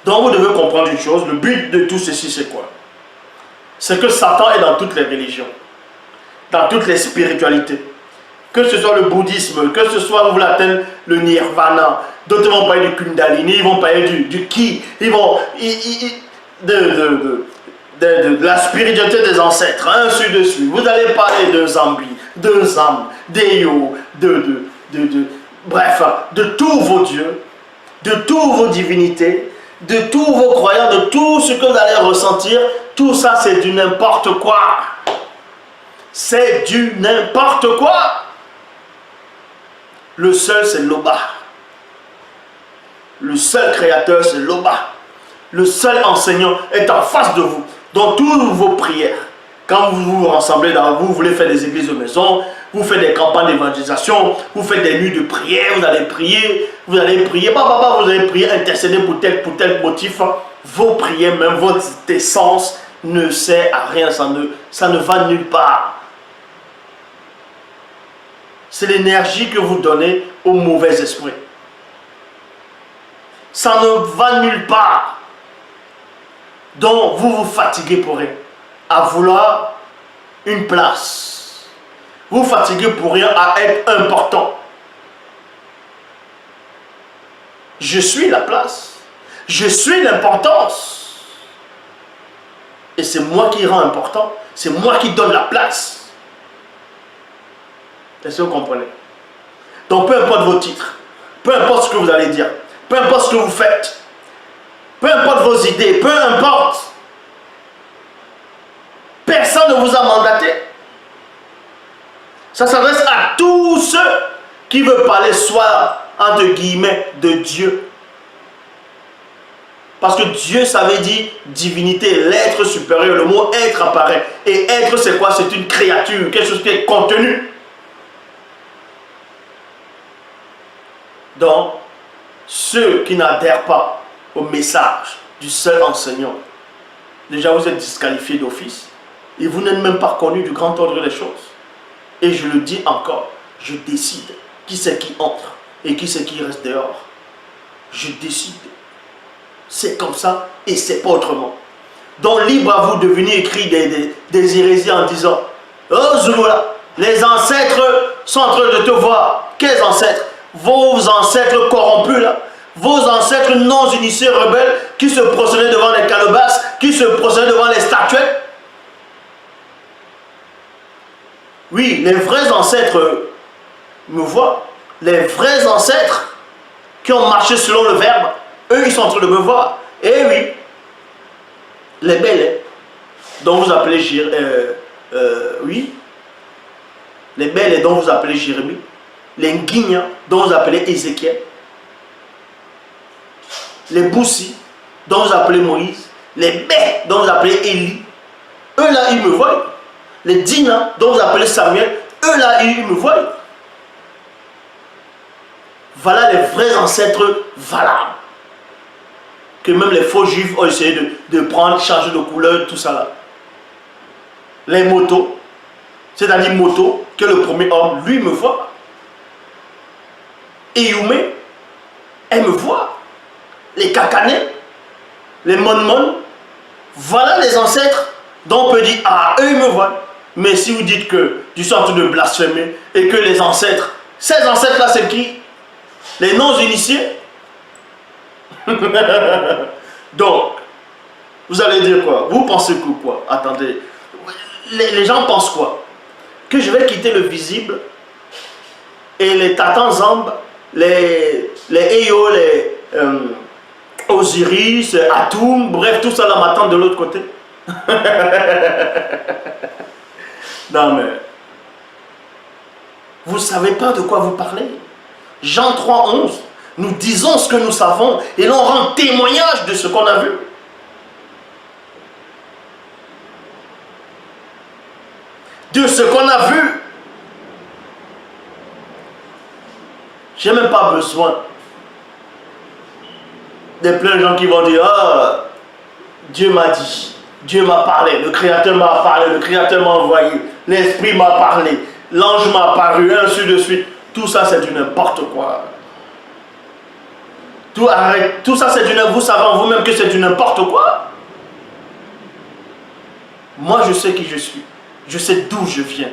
Donc vous devez comprendre une chose, le but de tout ceci c'est quoi? C'est que Satan est dans toutes les religions, dans toutes les spiritualités. Que ce soit le bouddhisme, que ce soit, vous l'atteignez, le nirvana, d'autres vont parler du kundalini, ils vont parler du ki, ils vont... de la spiritualité des ancêtres, ainsi de suite. Vous allez parler de Zambi, de Zam, d'Eyo, bref, de tous vos dieux, de tous vos divinités, de tous vos croyants, de tout ce que vous allez ressentir. Tout ça, c'est du n'importe quoi. C'est du n'importe quoi. Le seul, c'est Loba. Le seul créateur, c'est Loba. Le seul enseignant est en face de vous. Dans toutes vos prières, quand vous vous rassemblez dans vous voulez faire des églises de maison, vous faites des campagnes d'évangélisation, vous faites des nuits de prière, vous allez prier, vous allez prier, intercéder pour tel motif. Vos prières, même votre essence, ne sert à rien, ça ne va nulle part. C'est l'énergie que vous donnez au mauvais esprit. Ça ne va nulle part. Donc, vous vous fatiguez pour rien, à vouloir une place. Vous vous fatiguez pour rien, à être important. Je suis la place. Je suis l'importance. Et c'est moi qui rends important. C'est moi qui donne la place. Est-ce que vous comprenez? Donc, peu importe vos titres, peu importe ce que vous allez dire, peu importe ce que vous faites, peu importe vos idées, peu importe. Personne ne vous a mandaté. Ça s'adresse à tous ceux qui veulent parler soit, entre guillemets, de Dieu. Parce que Dieu, ça veut dire divinité, l'être supérieur. Le mot être apparaît. Et être, c'est quoi? C'est une créature, quelque chose qui est contenu. Donc, ceux qui n'adhèrent pas au message du seul enseignant, déjà vous êtes disqualifiés d'office et vous n'êtes même pas connu du grand ordre des choses. Et je le dis encore, je décide qui c'est qui entre et qui c'est qui reste dehors. Je décide. C'est comme ça et c'est pas autrement. Donc libre à vous de venir écrire des hérésies en disant « Oh Zouloula, les ancêtres sont en train de te voir. » Quels ancêtres? Vos ancêtres corrompus là, vos ancêtres non initiés rebelles qui se prosternaient devant les calebasses, qui se prosternaient devant les statuettes. Oui, les vrais ancêtres me voient. Les vrais ancêtres qui ont marché selon le verbe, eux ils sont en train de me voir. Eh oui, les belles dont vous appelez les belles dont vous appelez Jérémie, les Nguigna dont vous appelez Ézéchiel, les Boussi dont vous appelez Moïse, les Bé dont vous appelez Élie, eux là ils me voient. Les Dina dont vous appelez Samuel, eux là ils me voient. Voilà les vrais ancêtres valables que même les faux juifs ont essayé de prendre, changer de couleur, tout ça là. Les motos, c'est-à-dire Moto, que le premier homme, lui me voit. Et Youmé, elle me voit. Les Kakanais, les Mon-Mon, voilà les ancêtres dont on peut dire, ah, eux ils me voient. Mais si vous dites que du centre de blasphémer et que les ancêtres, ces ancêtres-là, c'est qui? Les non-initiés. Donc, vous allez dire quoi? Vous pensez que quoi? Attendez, les gens pensent quoi? Que je vais quitter le visible et les Tatans Zambes, les Eyo, les Osiris, Atum, bref, tout ça là m'attend de l'autre côté. Non mais, vous ne savez pas de quoi vous parlez. Jean 3,11, nous disons ce que nous savons et l'on rend témoignage de ce qu'on a vu. De ce qu'on a vu. Je n'ai même pas besoin de plein de gens qui vont dire, ah, Dieu m'a dit, Dieu m'a parlé, le Créateur m'a parlé, le Créateur m'a envoyé, l'Esprit m'a parlé, l'ange m'a apparu, ainsi de suite. Tout ça, c'est du n'importe quoi. Tout, arrête, tout ça, c'est du... Vous savez en vous-même que c'est du n'importe quoi. Moi, je sais qui je suis. Je sais d'où je viens.